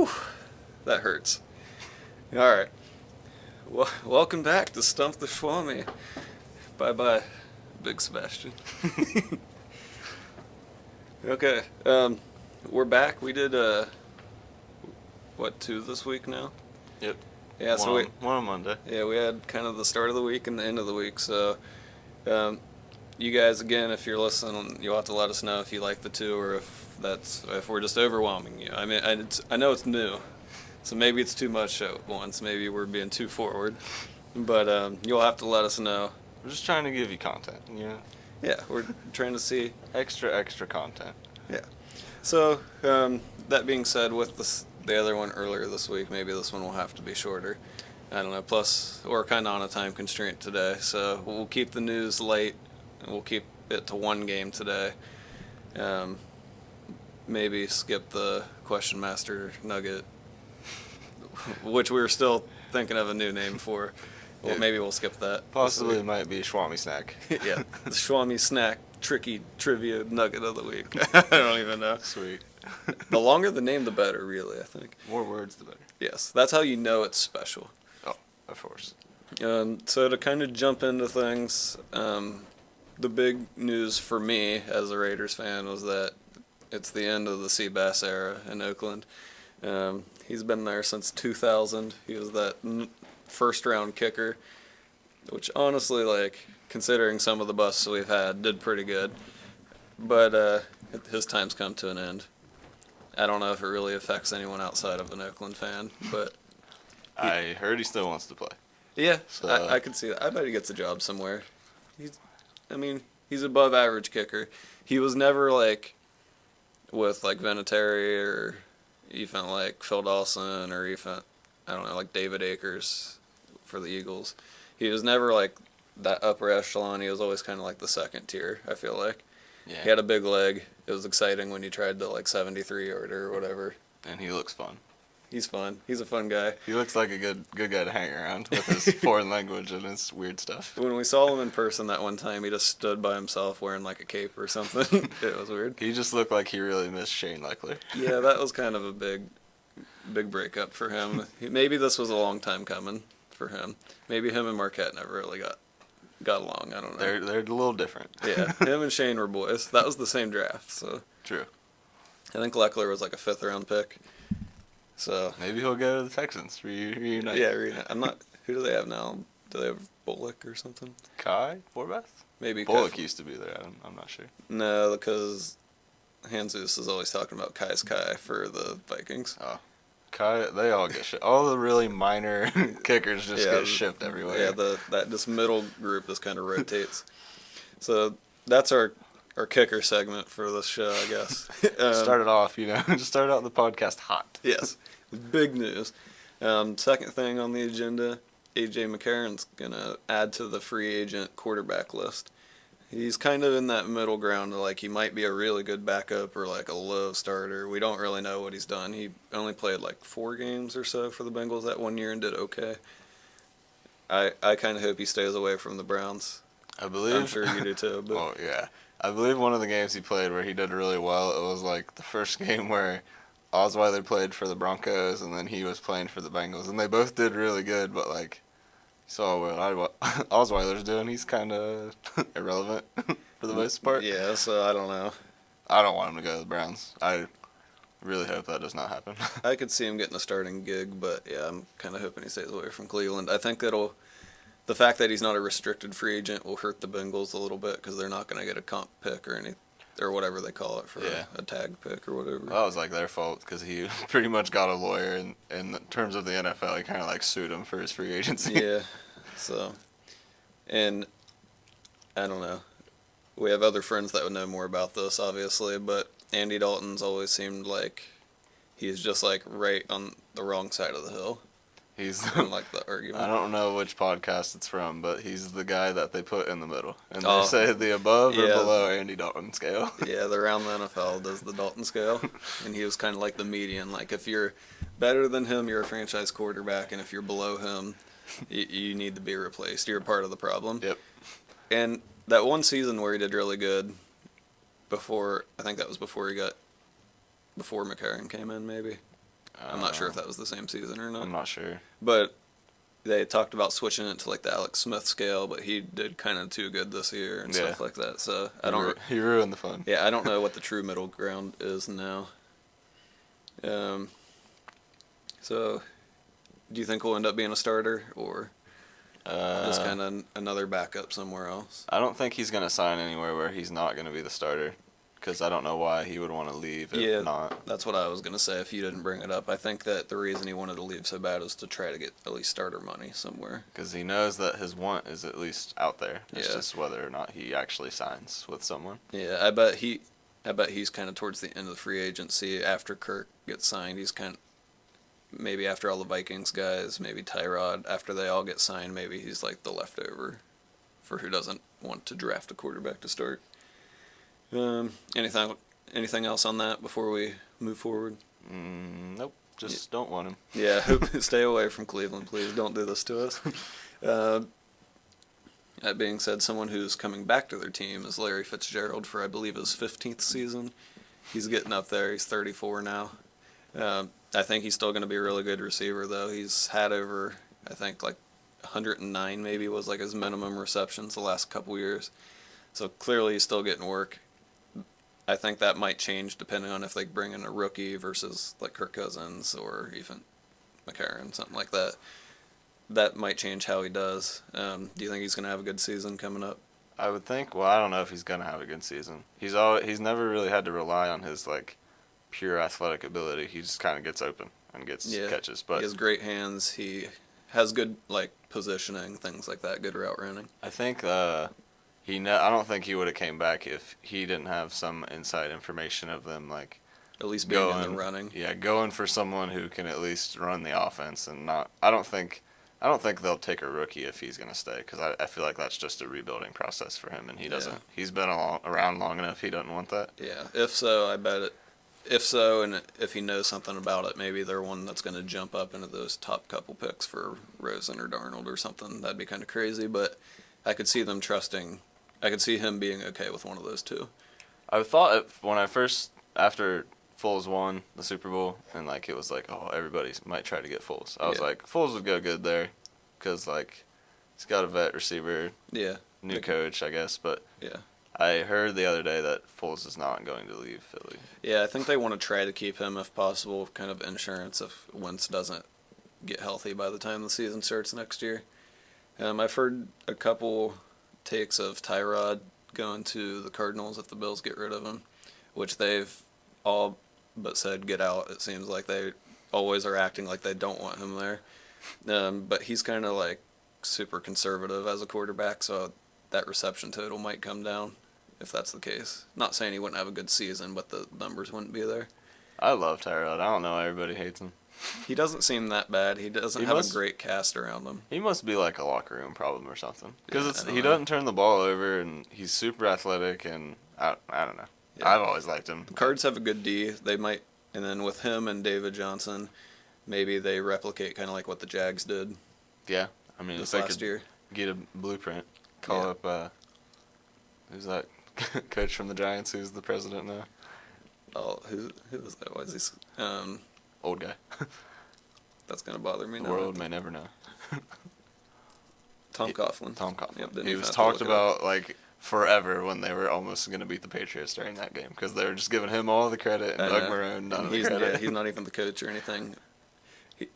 Whew, that hurts. All right. Well, welcome back to Stump The Schwammy. Bye-bye, Big Sebastian. Okay, we're back. We did, 2 this week now? Yep. Yeah, one on Monday. Yeah, we had kind of the start of the week and the end of the week, so, you guys, again, if you're listening, you'll have to let us know if you like the 2 or if we're just overwhelming you. I mean, I know it's new, so maybe it's too much at once. Maybe we're being too forward, but you'll have to let us know. We're just trying to give you content, you know? Yeah, we're trying to see Extra content. Yeah. So, that being said, with the other one earlier this week, maybe this one will have to be shorter. I don't know. Plus, we're kind of on a time constraint today, so we'll keep the news light, and we'll keep it to one game today. Maybe skip the Question Master Nugget, which we were still thinking of a new name for. Well, maybe we'll skip that. Possibly it might be Schwammy Snack. Yeah, the Schwammy Snack Tricky Trivia Nugget of the Week. I don't even know. Sweet. The longer the name, the better, really, I think. More words, the better. Yes, that's how you know it's special. Oh, of course. So to kind of jump into things, the big news for me as a Raiders fan was that it's the end of the Seabass era in Oakland. He's been there since 2000. He was that first-round kicker, which honestly, like, considering some of the busts we've had, did pretty good. But his time's come to an end. I don't know if it really affects anyone outside of an Oakland fan, but I heard he still wants to play. yeah, So, I could see that. I bet he gets a job somewhere. He's above average kicker. He was never like with like Vinatieri or even like Phil Dawson or even like David Akers for the Eagles. He was never like that upper echelon. He was always kind of like the second tier, I feel like. yeah. He had a big leg. It was exciting when he tried the like 73-yarder or whatever. And he looks fun. He's fun. He's a fun guy. He looks like a good guy to hang around with his foreign language and his weird stuff. When we saw him in person that one time, he just stood by himself wearing like a cape or something. It was weird. He just looked like he really missed Shane Leckler. Yeah, that was kind of a big breakup for him. Maybe this was a long time coming for him. Maybe him and Marquette never really got along. I don't know. They're a little different. Yeah, him and Shane were boys. That was the same draft, so. True. I think Leckler was like a 5th-round pick. So. Maybe he'll go to the Texans. Reunite. Yeah, I'm not. Who do they have now? Do they have Bullock or something? Kai Forbath? Maybe Bullock used to be there. I'm not sure. No, because Jesus is always talking about Kai's Kai for the Vikings. Oh. Kai, they all get shipped. All the really minor kickers just get shipped everywhere. Yeah, this middle group just kind of rotates. So that's our kicker segment for this show, I guess. Started off, just started out the podcast hot. Yes, big news. Second thing on the agenda, A.J. McCarron's going to add to the free agent quarterback list. He's kind of in that middle ground, like he might be a really good backup or like a low starter. We don't really know what he's done. He only played like 4 games or so for the Bengals that one year and did okay. I kind of hope he stays away from the Browns. I believe. I'm sure you do too. But. Oh, yeah. I believe one of the games he played where he did really well, it was like the first game where Osweiler played for the Broncos and then he was playing for the Bengals. And they both did really good, but like, saw what Osweiler's doing. He's kind of irrelevant for the most part. Yeah, so I don't know. I don't want him to go to the Browns. I really hope that does not happen. I could see him getting a starting gig, but yeah, I'm kind of hoping he stays away from Cleveland. I think the fact that he's not a restricted free agent will hurt the Bengals a little bit because they're not going to get a comp pick or whatever they call it for a tag pick or whatever. That was like their fault because he pretty much got a lawyer in terms of the NFL. He kind of like sued him for his free agency. Yeah, so, and I don't know. We have other friends that would know more about this, obviously, but Andy Dalton's always seemed like he's just like right on the wrong side of the hill. He's like the argument. I don't know which podcast it's from, but he's the guy that they put in the middle. And they say the above or below Andy Dalton scale. Yeah, the around the NFL does the Dalton scale. And he was kind of like the median. Like, if you're better than him, you're a franchise quarterback. And if you're below him, you need to be replaced. You're a part of the problem. Yep. And that one season where he did really good I think that was before McCarron came in, maybe. I'm not sure if that was the same season or not. I'm not sure. But they talked about switching it to like the Alex Smith scale, but he did kind of too good this year and stuff like that. So I don't. He ruined the fun. Yeah, I don't know what the true middle ground is now. So, do you think we'll end up being a starter or just kind of another backup somewhere else? I don't think he's going to sign anywhere where he's not going to be the starter, because I don't know why he would want to leave if not. That's what I was going to say if you didn't bring it up. I think that the reason he wanted to leave so bad is to try to get at least starter money somewhere. Because he knows that his want is at least out there. It's just whether or not he actually signs with someone. Yeah, I bet he's kind of towards the end of the free agency after Kirk gets signed. He's kind of, maybe after all the Vikings guys, maybe Tyrod, after they all get signed, maybe he's like the leftover for who doesn't want to draft a quarterback to start. Anything else on that before we move forward? Nope. Just don't want him. Yeah, stay away from Cleveland, please. Don't do this to us. That being said, someone who's coming back to their team is Larry Fitzgerald for, I believe, his 15th season. He's getting up there. He's 34 now. I think he's still going to be a really good receiver, though. He's had over, I think, like 109 maybe was like his minimum receptions the last couple years. So clearly he's still getting work. I think that might change depending on if they bring in a rookie versus like Kirk Cousins or even McCarron, something like that. That might change how he does. Do you think he's going to have a good season coming up? I would think. Well, I don't know if he's going to have a good season. He's never really had to rely on his like pure athletic ability. He just kind of gets open and gets catches. But he has great hands. He has good like positioning, things like that. Good route running. I think I don't think he would have came back if he didn't have some inside information of them like at least being in the running. Yeah, going for someone who can at least run the offense and not. I don't think they'll take a rookie if he's going to stay, because I feel like that's just a rebuilding process for him, and he doesn't. He's been around long enough. He doesn't want that. Yeah. If so, I bet it. If so, and if he knows something about it, maybe they're one that's going to jump up into those top couple picks for Rosen or Darnold or something. That'd be kind of crazy, but I could see them trusting. I could see him being okay with one of those two. I thought after Foles won the Super Bowl, and like it was like, oh, everybody might try to get Foles. I was like, Foles would go good there, because like he's got a vet receiver, new coach, I guess. But I heard the other day that Foles is not going to leave Philly. Yeah, I think they want to try to keep him if possible, kind of insurance if Wentz doesn't get healthy by the time the season starts next year. I've heard a couple takes of Tyrod going to the Cardinals if the Bills get rid of him, which they've all but said get out. It seems like they always are acting like they don't want him there. But he's kind of like super conservative as a quarterback, so that reception total might come down if that's the case. Not saying he wouldn't have a good season, but the numbers wouldn't be there. I love Tyrod. I don't know. Everybody hates him. He doesn't seem that bad. He doesn't have a great cast around him. He must be like a locker room problem or something. Because he doesn't turn the ball over, and he's super athletic, and I don't know. Yeah. I've always liked him. The Cards have a good D. They might, and then with him and David Johnson, maybe they replicate kind of like what the Jags did. Yeah, I mean, this if they last year. Get a blueprint, call up. Who's that coach from the Giants? Who's the president now? Oh, who was that? Why is he? Old guy. That's gonna bother me. The world may never know. Tom Coughlin. Tom Coughlin. Yep, he was talked about like forever when they were almost going to beat the Patriots during that game, because they were just giving him all the credit and Doug Marrone none of the credit. Yeah, he's not even the coach or anything.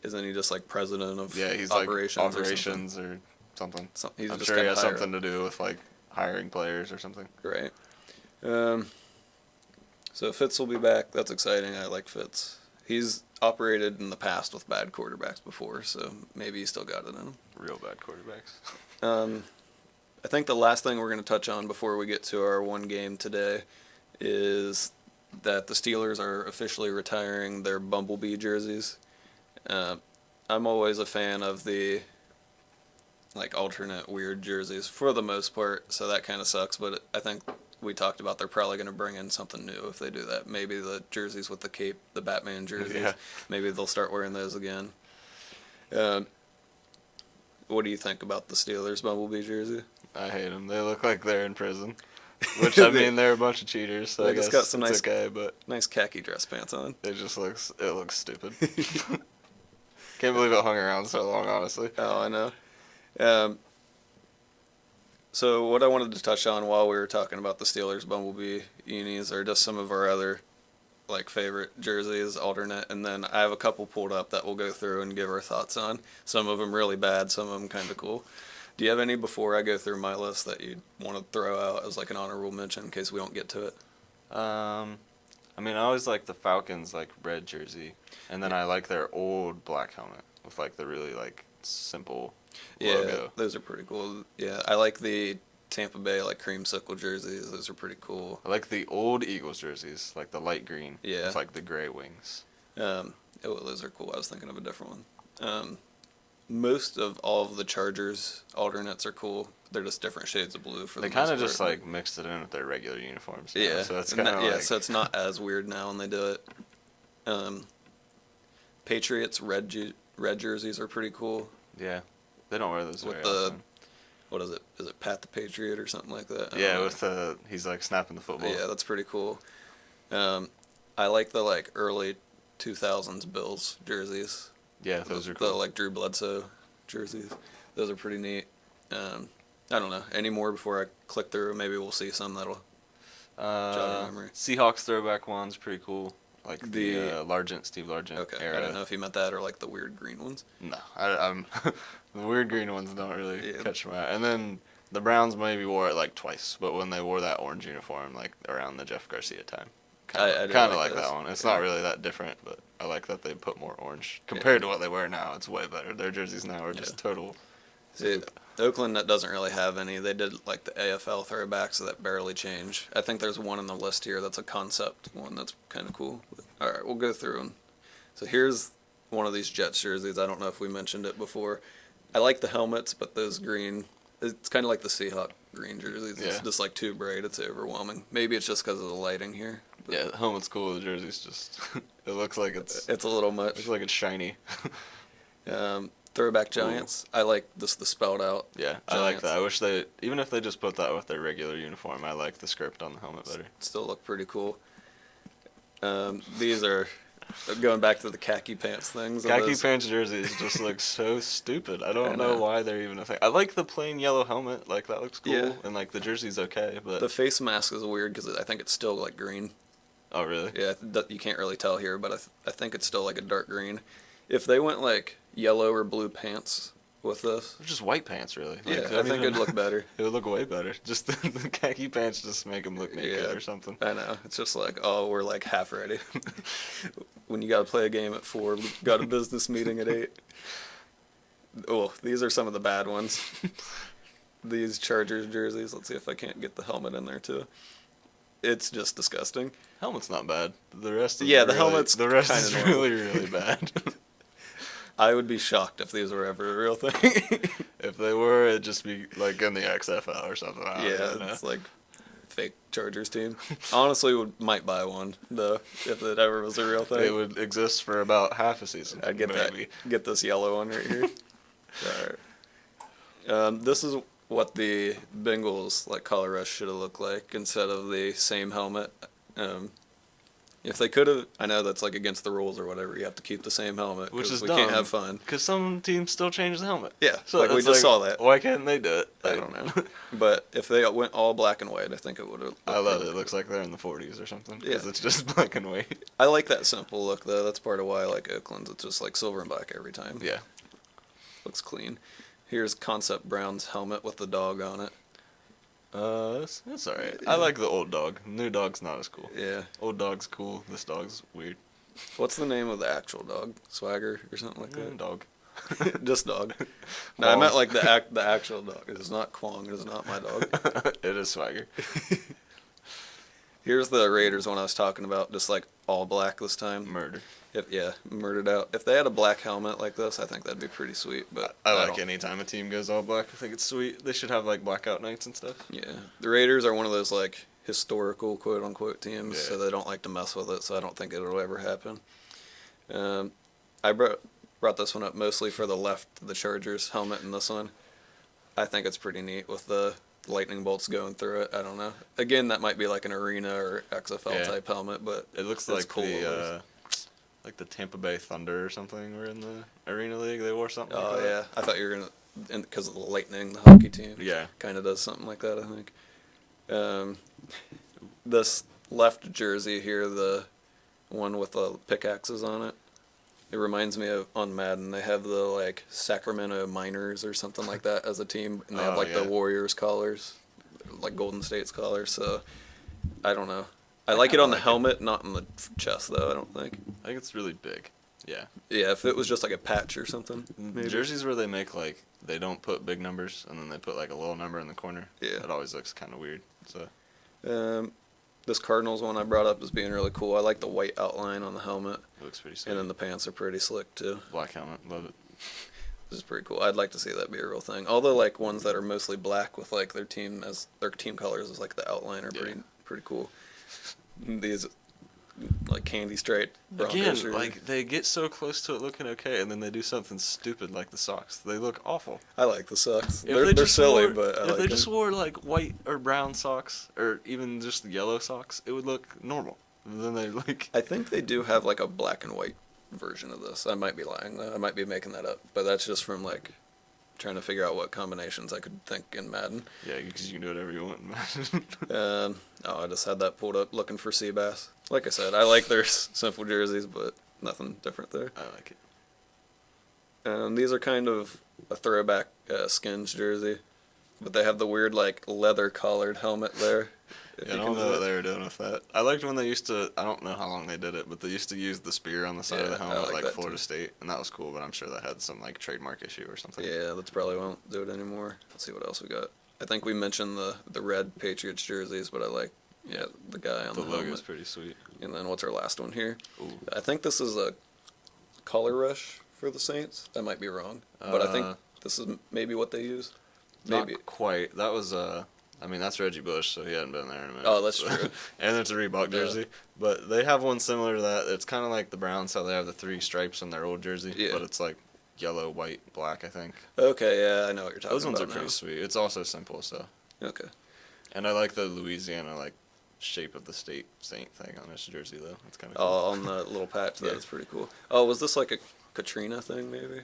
Isn't he just like president of he's operations? Like operations or something. He's I'm just sure he has something to do with like hiring players or something. Right. So Fitz will be back. That's exciting. I like Fitz. He's operated in the past with bad quarterbacks before, so maybe he's still got it in him. Real bad quarterbacks. I think the last thing we're going to touch on before we get to our one game today is that the Steelers are officially retiring their Bumblebee jerseys. I'm always a fan of the like alternate weird jerseys for the most part, so that kind of sucks, but I think we talked about they're probably going to bring in something new if they do that. Maybe the jerseys with the cape, the Batman jerseys. Yeah. Maybe they'll start wearing those again. What do you think about the Steelers Bumblebee jersey? I hate them. They look like they're in prison. Which, I mean, they're a bunch of cheaters, so They I guess just got some it's nice- okay, but Nice khaki dress pants on. it looks stupid. Can't believe it hung around so long, honestly. Oh, I know. So what I wanted to touch on while we were talking about the Steelers Bumblebee unis are just some of our other like favorite jerseys, alternate, and then I have a couple pulled up that we'll go through and give our thoughts on. Some of them really bad, some of them kind of cool. Do you have any before I go through my list that you want to throw out as like an honorable mention in case we don't get to it? I mean, I always like the Falcons, like, red jersey. And then I like their old black helmet with, like, the really, like, simple logo. Yeah, those are pretty cool. Yeah, I like the Tampa Bay, like, creamsicle jerseys. Those are pretty cool. I like the old Eagles jerseys, like the light green. Yeah. With, like, the gray wings. Those are cool. I was thinking of a different one. Most of all of the Chargers alternates are cool. They're just different shades of blue for the They kind of most just, part. like, mixed it in with their regular uniforms. now, Yeah, So it's and kind of like... so it's not as weird now when they do it. Patriots red jerseys are pretty cool. Yeah. They don't wear those With very the often. What is it? Is it Pat the Patriot or something like that? I Yeah, don't know. with the... He's, like, snapping the football. Yeah, that's pretty cool. I like the like early 2000s Bills jerseys. Yeah, those are The cool. like Drew Bledsoe jerseys. Those are pretty neat. I don't know. Any more before I click through? Maybe we'll see some that'll jog your memory. Seahawks throwback one's pretty cool. Like The- the Largent, Steve Largent Okay, era. I don't know if you meant that or like the weird green ones. No, I'm the weird green ones don't really Yeah. catch my eye. And then the Browns maybe wore it like twice, but when they wore that orange uniform, like around the Jeff Garcia time, I kind do of like like those. that one. It's Yeah. not really that different, but I like that they put more orange compared to what they wear now. It's way better. Their jerseys now are just total. See, Oakland that doesn't really have any. They did like the AFL throwbacks that barely change. I think there's one on the list here that's a concept one that's kind of cool. All right, we'll go through them. So here's one of these Jets jerseys. I don't know if we mentioned it before. I like the helmets, but those green, it's kind of like the Seahawk green jerseys. It's Yeah. just like too bright. It's overwhelming. Maybe it's just because of the lighting here. But Yeah, the helmet's cool. The jersey's just it looks like it's it's a little much. looks like it's shiny. Throwback Giants. I like this the spelled out. Yeah, I like Giants. that. I wish they, even if they just put that with their regular uniform, I like the script on the helmet better. Still look pretty cool. These are going back to the khaki pants things. Khaki pants jerseys just look so stupid. I don't know know. why they're even a thing. I like the plain yellow helmet, like that looks cool, Yeah. and like the jersey's okay, but The face mask is weird because I think it's still like green. oh really? Yeah, you can't really tell here, but I think it's still like a dark green. If they went like yellow or blue pants with this, They're just white pants, really. yeah, Like, I think it'd look better. It would look way better. Just the khaki pants just make them look naked Yeah. or something. I know. It's just like, oh, we're like half ready. When you got to play a game at 4, we got a business meeting at 8. Oh, these are some of the bad ones. These Chargers jerseys. Let's see if I can't get the helmet in there too. It's just disgusting. Helmet's not bad. The rest is Yeah, the really, helmet's the rest kinda is normal. really bad. I would be shocked if these were ever a real thing. If they were, it'd just be like in the XFL or something. I don't really know. Yeah, it's like fake Chargers team. Honestly, might buy one though if it ever was a real thing. It would exist for about half a season. I'd get maybe. that. Get this yellow one right here. Alright. This is what the Bengals like color rush should have looked like instead of the same helmet. If they could have, I know that's like against the rules or whatever. You have to keep the same helmet Which is we dumb. can't have fun. Because some teams still change the helmet. Yeah, So like we it's just saw that. Why can't they do it? I don't know, but if they went all black and white, I think it would have. I love it. It looks like they're in the 40s or something. Because Yeah. it's just black and white. I like that simple look though. That's part of why I like Oakland's. It's just like silver and black every time. Yeah. Looks clean. Here's Concept Brown's helmet with the dog on it. It's alright. I like the old dog. New dog's not as cool. Yeah. Old dog's cool. This dog's weird. What's the name of the actual dog? Swagger or something like that? Dog. Just dog. No, I meant like the actual dog. It is not Kwong. It is not my dog. It is swagger. Here's the Raiders one I was talking about. Just like all black this time. Murder. Murdered out. If they had a black helmet like this, I think that'd be pretty sweet. But I like don't- any time a team goes all black. I think it's sweet. They should have like blackout nights and stuff. Yeah, the Raiders are one of those like historical quote unquote teams, Yeah. so they don't like to mess with it. So I don't think it'll ever happen. I brought this one up mostly for the Chargers helmet in this one. I think it's pretty neat with the lightning bolts going through it. I don't know. Again, that might be like an arena or XFL Yeah. type helmet, but It looks it's like cool. like the Tampa Bay Thunder or something were in the Arena League. They wore something like Oh that. yeah, I thought you were gonna, because of the lightning, the hockey team. Yeah. Kind of does something like that, I think. This left jersey here, the one with the pickaxes on it. It reminds me of on Madden. They have the like Sacramento Miners or something like that as a team, and they have like the Warriors collars, like Golden State's collars. So I don't know. I like it on the helmet, not on the chest though. I don't think. I think it's really big. Yeah. Yeah, if it was just like a patch or something. Maybe. Jerseys where they make like they don't put big numbers and then they put like a little number in the corner. Yeah. It always looks kind of weird. So. This Cardinals one I brought up as being really cool. I like the white outline on the helmet. It looks pretty sweet. And then the pants are pretty slick too. Black helmet, love it. This is pretty cool. I'd like to see that be a real thing. All the like ones that are mostly black with like their team colors as like the outline are pretty cool. These like candy striped Broncos. Again, like they get so close to it looking okay, and then they do something stupid like the socks. They look awful. I like the socks. They're silly, but I like if they them. just wore like white or brown socks, or even just yellow socks, it would look normal. And then they like. I think they do have like a black and white version of this. I might be lying though. I might be making that up, but that's just from like trying to figure out what combinations I could think in Madden. Yeah, because you can do whatever you want in Madden. I just had that pulled up looking for Seabass. Like I said, I like their simple jerseys, but nothing different there. I like it. These are kind of a throwback Skins jersey, but they have the weird like leather collared helmet there. Yeah, I don't know what they were doing with that. I liked when they used to, I don't know how long they did it, but they used to use the spear on the side of the helmet like Florida State, and that was cool, but I'm sure that had some like trademark issue or something. Yeah, that's probably won't do it anymore. Let's see what else we got. I think we mentioned the red Patriots jerseys, but I like the guy on the helmet. The logo's pretty sweet. And then what's our last one here? Ooh. I think this is a color rush for the Saints. I might be wrong, but I think this is maybe what they use. Maybe. Not quite. That was I mean, that's Reggie Bush, so he hadn't been there in a minute. Oh, that's true. And it's a Reebok jersey. Yeah. But they have one similar to that. It's kind of like the Browns, how they have the 3 stripes on their old jersey. Yeah. But it's like yellow, white, black, I think. Okay, yeah, I know what you're talking about. Those ones are pretty sweet. It's also simple, so. Okay. And I like the Louisiana, like, shape of the state Saint thing on his jersey, though. It's kind of cool. Oh, on the little patch, that's pretty cool. Oh, was this like a Katrina thing, maybe?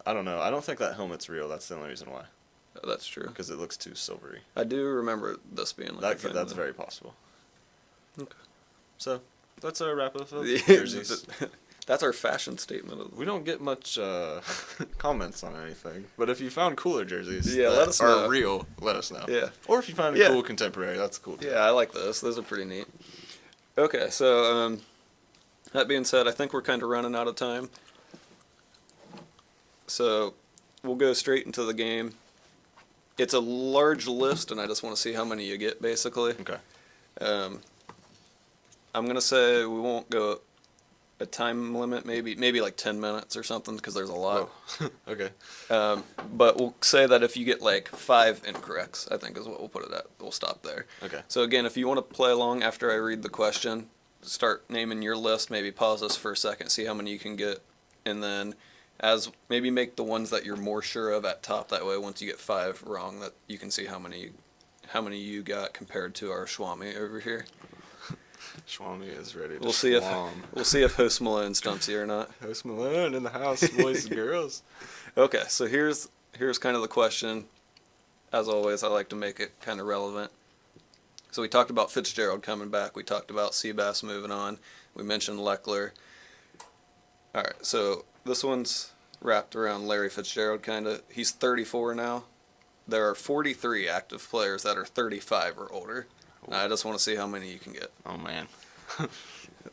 I don't know. I don't think that helmet's real. That's the only reason why. Oh, that's true. Because it looks too silvery. I do remember this being like that. That's very possible. Okay. So, that's our wrap-up of jerseys. That's our fashion statement. We don't get much comments on anything, but if you found cooler jerseys let us know. Are real, let us know. Yeah. Or if you find a cool contemporary, that's cool too. Yeah, I like those. Those are pretty neat. Okay, so that being said, I think we're kind of running out of time. So we'll go straight into the game. It's a large list, and I just want to see how many you get, basically. Okay. I'm going to say we won't go a time limit, maybe like 10 minutes or something, because there's a lot. Okay. But we'll say that if you get like 5 incorrects, I think is what we'll put it at. We'll stop there. Okay. So again, if you want to play along after I read the question, start naming your list, maybe pause us for a second, see how many you can get, and then maybe make the ones that you're more sure of at top. That way, once you get 5 wrong, that you can see how many you got compared to our Schwammy over here. Schwammy is ready to We'll see if Host Malone stumps you or not. Host Malone in the house, boys and girls. Okay, so here's kind of the question. As always, I like to make it kind of relevant. So we talked about Fitzgerald coming back. We talked about Seabass moving on. We mentioned Leckler. All right, so this one's wrapped around Larry Fitzgerald, kind of. He's 34 now. There are 43 active players that are 35 or older. Now, I just want to see how many you can get. Oh, man.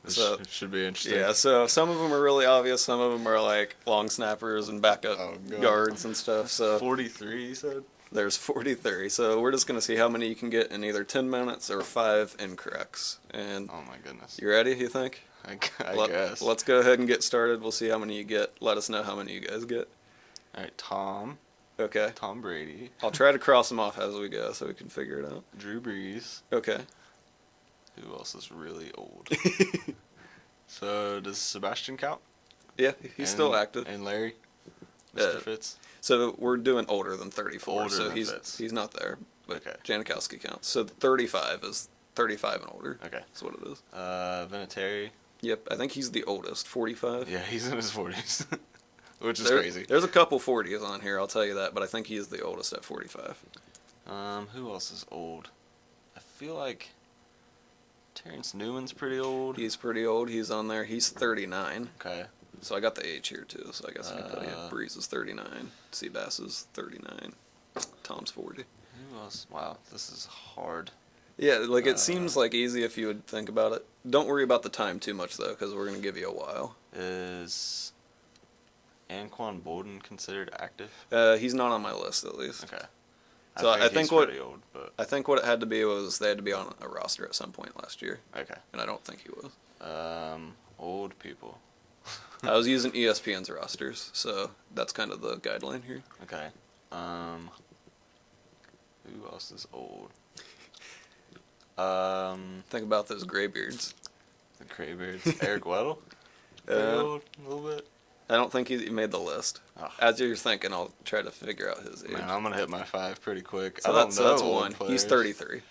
So should be interesting. Yeah, so some of them are really obvious. Some of them are like long snappers and backup guards and stuff. So 43, you said? There's 43. So we're just going to see how many you can get in either 10 minutes or 5 incorrects. And oh, my goodness. You ready, you think? I guess. Let's go ahead and get started. We'll see how many you get. Let us know how many you guys get. All right, Tom. Okay. Tom Brady. I'll try to cross them off as we go so we can figure it out. Drew Brees. Okay. Who else is really old? So does Sebastian count? Yeah, he's still active. And Larry? Mr. Fitz? So we're doing older than 34. Older so than Fitz. He's not there. but Okay. Janikowski counts. So 35 is 35 and older. Okay. That's what it is. Vinatieri. Yep, I think he's the oldest, 45. Yeah, he's in his 40s, which is There- crazy. There's a couple 40s on here, I'll tell you that, but I think he is the oldest at 45. Who else is old? I feel like Terrence Newman's pretty old. He's pretty old. He's on there. He's 39. Okay. So I got the age here too. So I guess I can tell you. Uh, Breeze is 39. Seabass is 39. Tom's 40. Who else? Wow, this is hard. Yeah, like it seems like easy if you would think about it. Don't worry about the time too much though, because we're gonna give you a while. Is Anquan Bolden considered active? He's not on my list at least. Okay. So I think he's what- pretty old, but I think what it had to be was they had to be on a roster at some point last year, okay. and I don't think he was. Old people. I was using ESPN's rosters, so that's kind of the guideline here. Okay. Who else is old? Think about those graybeards. The Graybeards. Eric Weddle? Pretty old, a little bit. I don't think he made the list. Oh. As you're thinking, I'll try to figure out his age. Man, I'm gonna hit my 5 pretty quick. So I don't that's, know so that's old one. players. He's 33.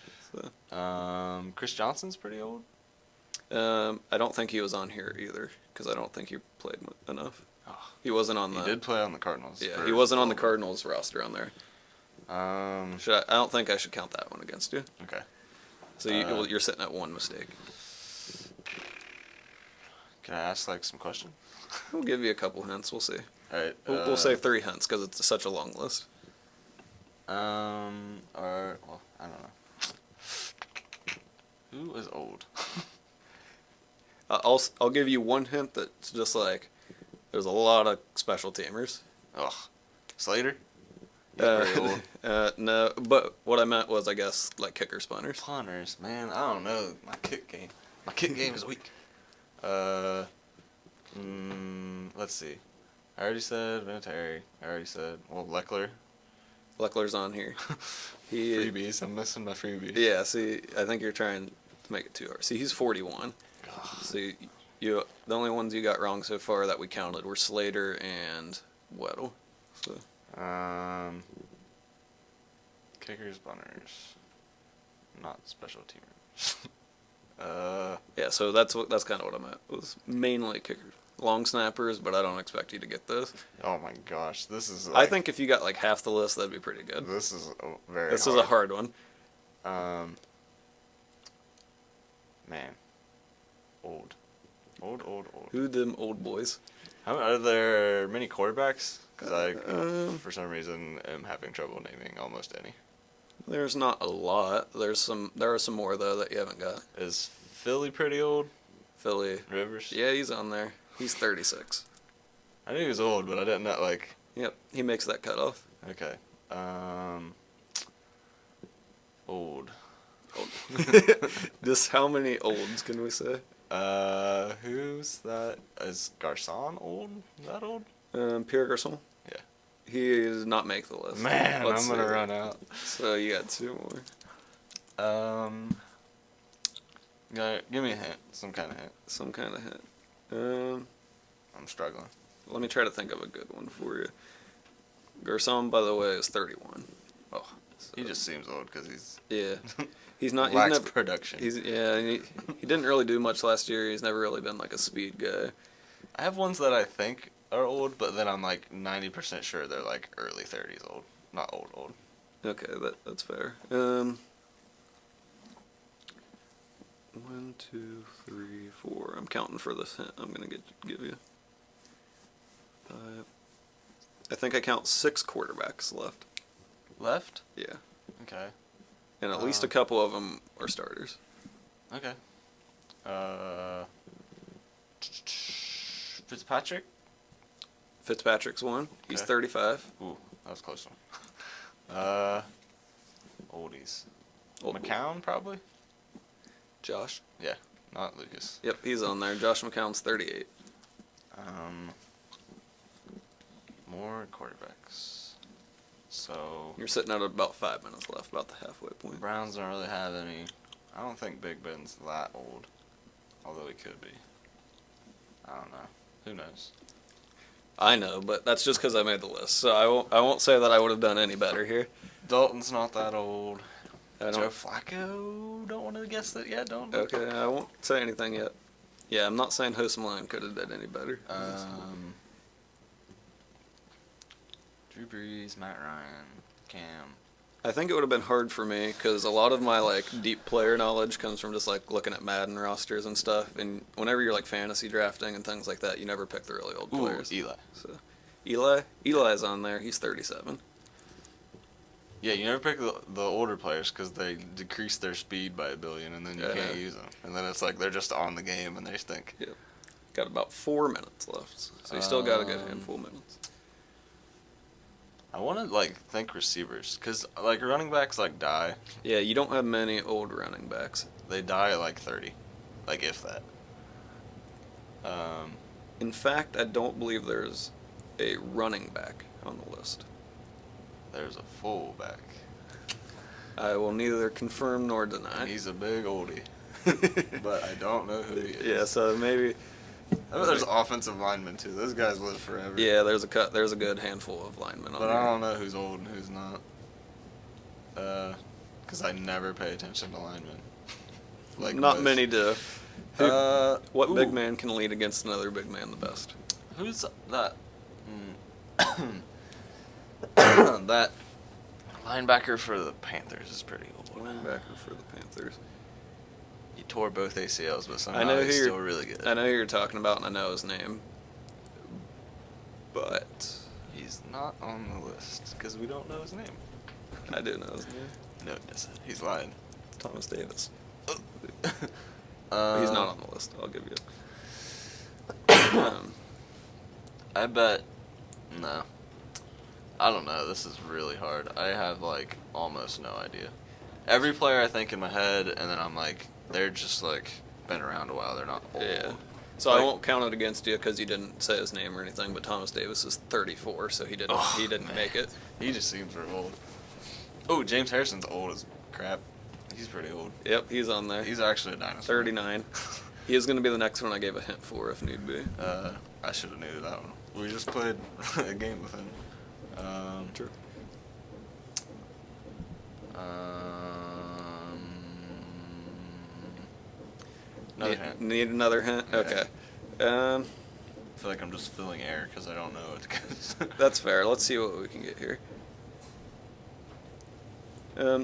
So. Chris Johnson's pretty old. I don't think he was on here either, because I don't think he played enough. Oh, He wasn't on he the. did play on the Cardinals. Yeah, for he wasn't on the a little Cardinals roster on there. bit. I don't think I should count that one against you. Okay. So you're sitting at one mistake. Can I ask like some questions? We'll give you a couple hints. We'll see. All right. We'll say 3 hints because it's such a long list. Or well, I don't know. Who is old? I'll give you one hint that's just like there's a lot of special teamers. Ugh. Slater. He's pretty old. No, but what I meant was I guess like kicker spunners. Punters, man. I don't know. My kick game is weak. Let's see. I already said Vinatieri. I already said Leckler. Leckler's on here. Freebies. I'm missing my freebies. Yeah, see, I think you're trying to make it too hard. See, he's 41. So the only ones you got wrong so far that we counted were Slater and Weddle. So Kickers, bunners, not special teamers. yeah, so that's kind of what I meant. Was mainly kickers, long snappers, but I don't expect you to get those. Oh my gosh, this is. I think if you got like half the list, that'd be pretty good. this is very. This is a hard one. Man, old. Who them old boys? Are there many quarterbacks? Because I, for some reason, am having trouble naming almost any. There's not a lot. There are some more though that you haven't got. Is Philly pretty old? Philly. Rivers? Yeah, he's on there. He's 36. I knew he was old, but I didn't know, like... Yep, he makes that cutoff. Okay. Old. Just how many olds can we say? Who's that? Is Garcon old? Is that old? Pierre Garçon. Yeah. He does not make the list. Man, Let's I'm gonna see. run out. So you got 2 more. Give me a hint. Some kind of hint. Some kind of hint. I'm struggling. Let me try to think of a good one for you. Garçon, by the way, is 31. Oh, so, He just seems old because he's yeah. He's not. He's lacks never. production. He didn't really do much last year. He's never really been like a speed guy. I have ones that I think are old, but then I'm like 90% sure they're like early 30s old. Not old. Okay, that's fair. 1, 2, 3, 4. I'm counting for this hint. I'm gonna give you. 5. I think I count 6 quarterbacks left. Left? Yeah, Okay. and at least a couple of them are starters. Okay. Fitzpatrick? Fitzpatrick's one. He's Okay. 35. Ooh, that was a close one. Oldies. Old McCown, probably? Josh. Yeah, not Lucas. Yep, he's on there. Josh McCown's 38. More quarterbacks. So, You're sitting at about 5 minutes left, about the halfway point. Browns don't really have any. I don't think Big Ben's that old. Although he could be. I don't know. Who knows? I know, but that's just because I made the list. So I won't say that I would have done any better here. Dalton's not that old. I Joe don't. Flacco? Don't want to guess that yet, don't we? Okay, I won't say anything yet. Yeah, I'm not saying Host Malone could have done any better. Drew Brees, Matt Ryan, Cam. I think it would have been hard for me because a lot of my like deep player knowledge comes from just like looking at Madden rosters and stuff. And whenever you're like fantasy drafting and things like that, you never pick the really old players. Eli. So, Eli's on there. He's 37. Yeah, you never pick the older players because they decrease their speed by 1 billion, and then you can't use them. And then it's like they're just on the game and they stink. Yep. Got about 4 minutes left, so you still got a good handful of minutes. I want to like think receivers because like running backs like die. Yeah, you don't have many old running backs. They die at like 30, like if that. In fact, I don't believe there's a running back on the list. There's a fullback. I will neither confirm nor deny. And he's a big oldie, but I don't know who he is. Yeah, so maybe. I bet there's offensive linemen too. Those guys live forever. Yeah, there's a good handful of linemen on But there. I don't know who's old and who's not. Because I never pay attention to linemen. Like not most. many do. What Ooh. big man can lead against another big man the best? Who's that? That linebacker for the Panthers is pretty old. Linebacker for the Panthers. He tore both ACLs, but I somehow know he's who still really good. I know who you're talking about, and I know his name. But He's not on the list because we don't know his name. I do know his name. No, it doesn't. He's lying. Thomas Davis. He's He's not on the list. I'll give you. I bet. No. I don't know. This is really hard. I have like almost no idea. Every player I think in my head, and then I'm like, they're just like been around a while. They're not old. Yeah. So Like- I won't count it against you because you didn't say his name or anything. But Thomas Davis is 34, so he didn't. Oh, he didn't man. make it. He just seems real old. Oh, James Harrison's old as crap. He's pretty old. Yep, he's on there. He's actually a dinosaur. 39. He is going to be the next one I gave a hint for if need be. I should have knew that one. We just played a game with him. Sure. Another hint. Need another hint? Okay. Okay. I feel like I'm just filling air because I don't know what to guess. That's fair. Let's see what we can get here.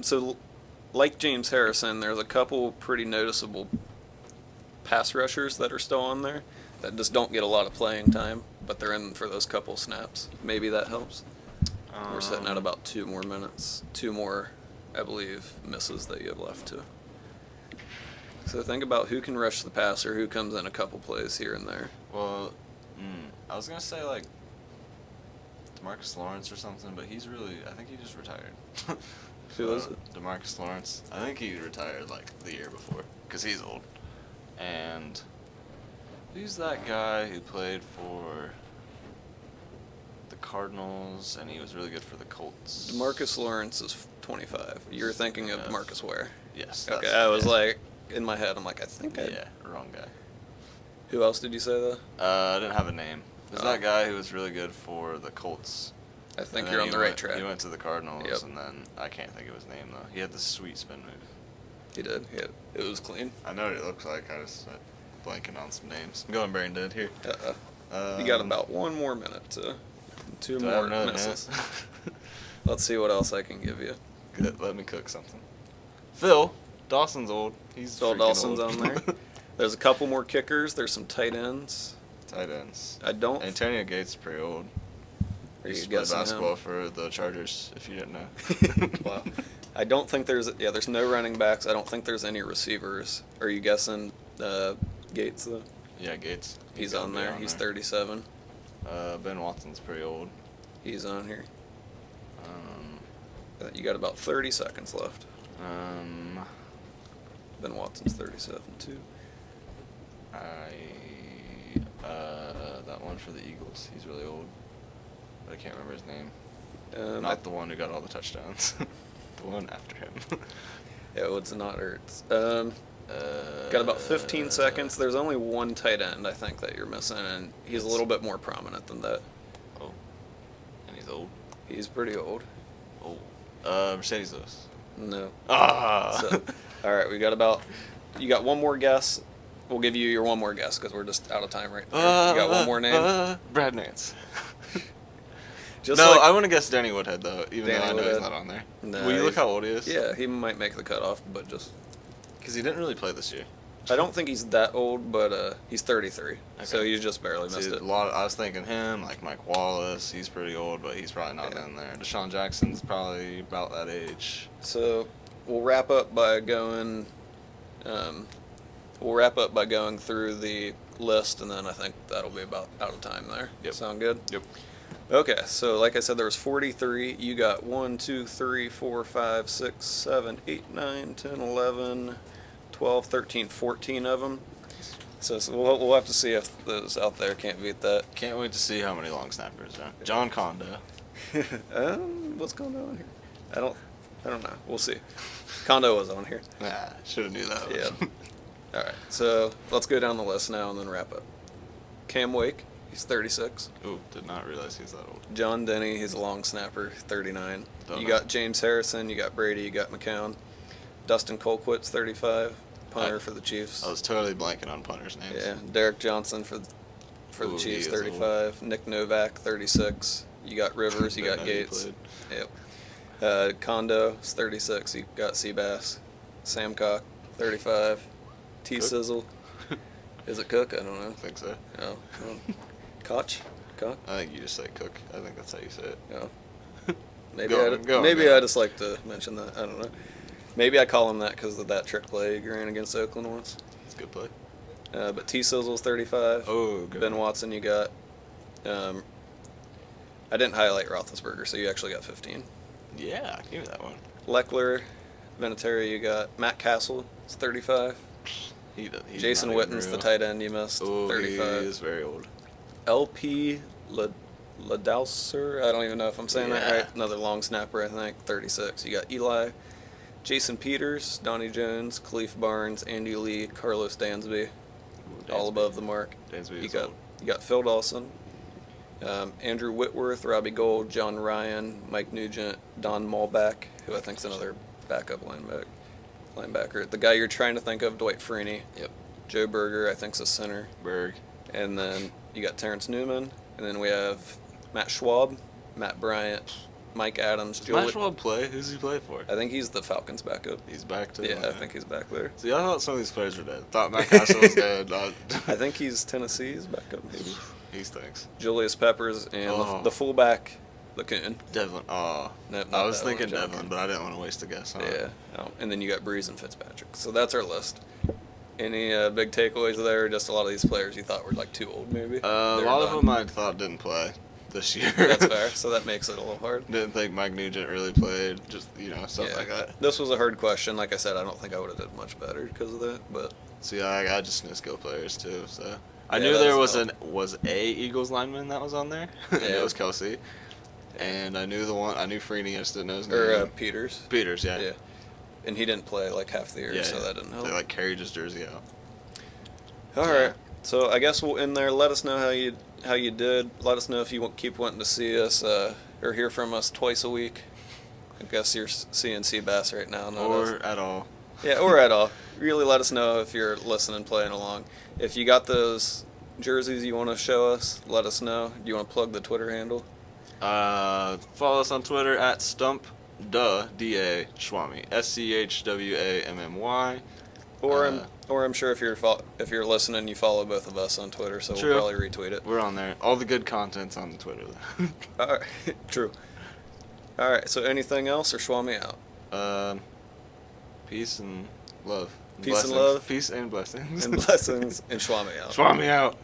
So, like James Harrison, there's a couple pretty noticeable pass rushers that are still on there that just don't get a lot of playing time, but they're in for those couple snaps. Maybe that helps. We're sitting at about 2 more minutes. 2 more, I believe, misses that you have left to. So think about who can rush the passer, who comes in a couple plays here and there. Well, I was going to say, like, DeMarcus Lawrence or something, but he's really, I think he just retired. Who is it? DeMarcus Lawrence. I think he retired, like, the year before, because he's old. And who's that guy who played for the Cardinals, and he was really good for the Colts? DeMarcus Lawrence is 25. You're thinking of DeMarcus Ware. Yes. Okay, I was like, in my head, I'm like, I think I... Yeah, wrong guy. Who else did you say, though? I didn't have a name. It was that guy who was really good for the Colts. I think And you're then on the he right went- track. He went to the Cardinals, Yep. and then I can't think of his name, though. He had this sweet spin move. He did. It was clean. I know what it looks like. I just blanking on some names. I'm going brain dead here. You got about 1 more minute to 2 do I more have another misses. hint? Let's see what else I can give you. Good. Let me cook something. Phil Dawson's old. He's Phil freaking Dawson's old. on there. There's a couple more kickers. There's some tight ends. Tight ends. I don't. Antonio Gates is pretty old. Are He you used to play guessing basketball him? for the Chargers, if you didn't know. Wow. I don't think there's no running backs. I don't think there's any receivers. Are you guessing Gates though? Yeah, Gates. He's gotta on be there. He's 37. Ben Watson's pretty old. He's on here. You got about 30 seconds left. Ben Watson's 37 too. That one for the Eagles. He's really old. But I can't remember his name. Not the one who got all the touchdowns. The one after him. Yeah, it's not Ertz. Got about 15 seconds. There's only one tight end, I think, that you're missing, and he's a little bit more prominent than that. Oh. And he's old. He's pretty old. Oh. Mercedes Lewis. No. Ah. So, all right, we got about. You got one more guess. We'll give you your one more guess because we're just out of time right now. You got one more name? Brad Nance. Just no, like, I want to guess Danny Woodhead, though, even Danny though I know Woodhead. he's not on there. No, Will you look how old he is? Yeah, he might make the cutoff, but just... Because he didn't really play this year. I don't think he's that old, but he's 33. Okay. So he's just barely missed it. I was thinking him, like Mike Wallace. He's pretty old, but he's probably not in there. Deshaun Jackson's probably about that age. So we'll wrap up by going... through the list, and then I think that'll be about out of time there. Yep. Sound good? Yep. Okay, so like I said, there was 43. You got 1, 2, 3, 4, 5, 6, 7, 8, 9, 10, 11, 12, 13, 14 of them. So we'll have to see if those out there can't beat that. Can't wait to see how many long snappers are. John Kondo. What's Kondo on here? I don't know. We'll see. Kondo was on here. Nah, should have knew that. Yeah. All right, so let's go down the list now and then wrap up. Cam Wake, he's 36. Ooh, did not realize he's that old. John Denny, he's a long snapper, 39. Don't You know. got James Harrison, you got Brady, you got McCown. Dustin Colquitt's 35, punter for the Chiefs. I was totally blanking on punters' names. Yeah, Derek Johnson for the Ooh, Chiefs, he is 35. Nick Novak, 36. You got Rivers, you Didn't got know he Gates. played. Yep. Kondo is 36. You got Seabass. Sam Cock, 35. T Sizzle. Is it Cook? I don't know. I think so. Oh. Well, Koch? Cock? I think you just say Cook. I think that's how you say it. Oh. Maybe Go on, I just like to mention that. I don't know. Maybe I call him that because of that trick play he ran against Oakland once. It's a good play. But T Sizzle's 35. Oh, good. Ben Watson, you got. I didn't highlight Roethlisberger, so you actually got 15. Yeah, give me that one. Leckler, Vinatieri, you got Matt Castle, it's 35. He's Jason not even Witten's the real. tight end you missed, Oh, 35. he is very old. LP Ladouser, I don't even know if I'm saying that Yeah. right. Another long snapper, I think, 36. You got Eli, Jason Peters, Donnie Jones, Khalif Barnes, Andy Lee, Carlos Dansby, all above the mark. Dansby You is got old. you got Phil Dawson, Andrew Whitworth, Robbie Gould, John Ryan, Mike Nugent, Don Malback, who I think is another backup linebacker. The guy you're trying to think of, Dwight Freeney. Yep. Joe Berger, I think's a center. Berg. And then you got Terrence Newman, and then we have Matt Schwab, Matt Bryant, Mike Adams, Does Matt Schwab play? Who's he play for? I think he's the Falcons' backup. He's back to. Yeah, I think he's back there. See, I thought some of these players were dead. Thought Matt Castle was dead. I think he's Tennessee's backup, maybe. He stinks. Julius Peppers and Oh. the fullback, the Coon. Devlin. Oh, Nope, I not was that one, thinking John Devlin, Coon. but I didn't want to waste a guess. On it. Yeah. Oh, and then you got Breeze and Fitzpatrick. So that's our list. Any big takeaways there? Just a lot of these players you thought were like too old, maybe. A They're lot of done. them I thought didn't play this year. That's fair. So that makes it a little hard. Didn't think Mike Nugent really played. Just stuff Yeah. like that. This was a hard question. Like I said, I don't think I would have did much better because of that. But See, I just knew skill players too. So I Yeah, knew that there was was a Eagles lineman that was on there. And Yeah. it was Kelsey. And I knew I knew Freeney. I just didn't know his name. or Peters. Peters, yeah. Yeah. And he didn't play like half the year, Yeah, so yeah. that didn't help. They like carried his jersey out. All Yeah. right. So I guess we'll end there. Let us know how you did. Let us know if you keep wanting to see us or hear from us twice a week. I guess you're seeing Seabass right now. Not us. Or at all. Yeah, or at all. Really let us know if you're listening, playing along. If you got those jerseys you want to show us, let us know. Do you want to plug the Twitter handle? Follow us on Twitter at Stump The Schwammy. SCHWAMMY. Or I'm sure if you're listening, you follow both of us on Twitter, so True. we'll probably retweet it. We're on there. All the good content's on the Twitter. All right. True. All right. So anything else, or Schwammy out? Peace and love. Peace and Blessings. love. Peace and blessings. And blessings and Schwammy out. Schwammy out.